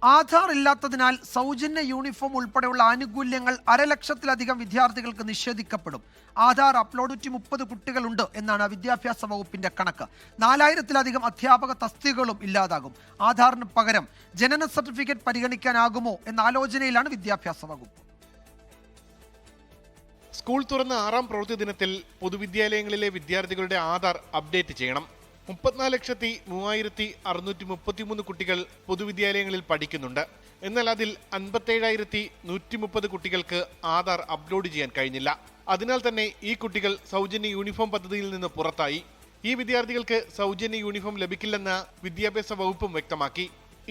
ആധാർ ഇല്ലാത്തതിനാൽ സൗജന്യ യൂണിഫോം ഉൾപ്പെടെയുള്ള ആനുകൂല്യങ്ങൾ 1,00,000-ലധികം വിദ്യാർത്ഥികൾക്ക് നിഷേധിക്കപ്പെടും. ആധാർ അപ്ലോഡ് 130 കുട്ടികളുണ്ട് എന്നാണ് വിദ്യാഭ്യാസ വകുപ്പിന്റെ കണക്ക്. 4,000-ലധികം അധ്യാപക തസ്തികകളും ഇല്ലാതാകും. ആധാറിന് പകരം ജനന സർട്ടിഫിക്കറ്റ് പരിഗണിക്കാനാകുമോ എന്ന ആലോചനയിലാണ് വിദ്യാഭ്യാസ വകുപ്പ്. സ്കൂൾ തുറന്ന 6ാം പ്രവൃത്തി ദിനത്തിൽ പൊതുവിദ്യാലയങ്ങളിലെ വിദ്യാർത്ഥികളുടെ ആധാർ അപ്ഡേറ്റ് ചെയ്യണം. 34,03,633 കുട്ടികൾ പൊതുവിദ്യാലയങ്ങളിൽ പഠിക്കുന്നുണ്ട്. എന്നാൽ അതിൽ 57,130 കുട്ടികൾക്ക് ആധാർ അപ്ലോഡ് ചെയ്യാൻ കഴിഞ്ഞില്ല. അതിനാൽ തന്നെ ഈ കുട്ടികൾ സൗജന്യ യൂണിഫോം പദ്ധതിയിൽ നിന്ന് പുറത്തായി. ഈ വിദ്യാർത്ഥികൾക്ക് സൗജന്യ യൂണിഫോം ലഭിക്കില്ലെന്ന് വിദ്യാഭ്യാസ വകുപ്പും വ്യക്തമാക്കി.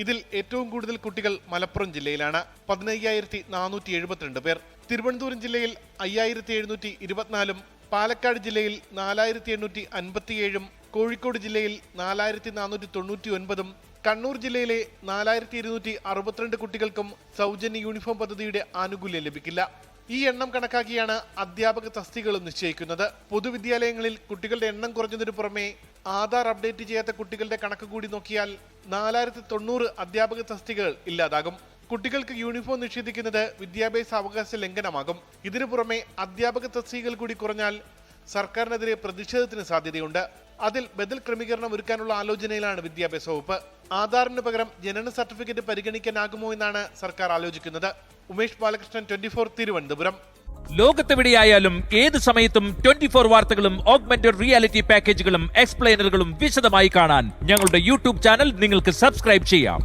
ഇതിൽ ഏറ്റവും കൂടുതൽ കുട്ടികൾ മലപ്പുറം ജില്ലയിലാണ്, 15,472 പേർ. തിരുവനന്തപുരം ജില്ലയിൽ 5,724, പാലക്കാട് ജില്ലയിൽ 4,857, കോഴിക്കോട് ജില്ലയിൽ 4,499, കണ്ണൂർ ജില്ലയിലെ 4,262 കുട്ടികൾക്കും സൗജന്യ യൂണിഫോം പദ്ധതിയുടെ ആനുകൂല്യം ലഭിക്കില്ല. ഈ എണ്ണം കണക്കാക്കിയാണ് അധ്യാപക തസ്തികകളും നിശ്ചയിക്കുന്നത്. പൊതുവിദ്യാലയങ്ങളിൽ കുട്ടികളുടെ എണ്ണം കുറഞ്ഞതിനു പുറമെ ആധാർ അപ്ഡേറ്റ് ചെയ്യാത്ത കുട്ടികളുടെ കണക്ക് കൂടി നോക്കിയാൽ 4,090 അധ്യാപക തസ്തികകൾ ഇല്ലാതാകും. കുട്ടികൾക്ക് യൂണിഫോം നിഷേധിക്കുന്നത് വിദ്യാഭ്യാസ അവകാശ ലംഘനമാകും. ഇതിനു പുറമെ അധ്യാപക തസ്തികകൾ കൂടി കുറഞ്ഞാൽ സർക്കാരിനെതിരെ പ്രതിഷേധത്തിന് സാധ്യതയുണ്ട്. അതിൽ ബദൽ ക്രമീകരണം ഒരുക്കാനുള്ള ആലോചനയിലാണ് വിദ്യാഭ്യാസ വകുപ്പ്. ആധാറിന് പകരം ജനന സർട്ടിഫിക്കറ്റ് പരിഗണിക്കാനാകുമോ എന്നാണ് സർക്കാർ ആലോചിക്കുന്നത്. ഉമേഷ് ബാലകൃഷ്ണൻ, 24 തിരുവനന്തപുരം. ലോകത്തെവിടെയായാലും ഏത് സമയത്തും 24 വാർത്തകളും ഓഗ്മെന്റഡ് റിയാലിറ്റി പാക്കേജുകളും എക്സ്പ്ലെയിനറുകളും വിശദമായി കാണാൻ ഞങ്ങളുടെ യൂട്യൂബ് ചാനൽ നിങ്ങൾക്ക് സബ്സ്ക്രൈബ് ചെയ്യാം.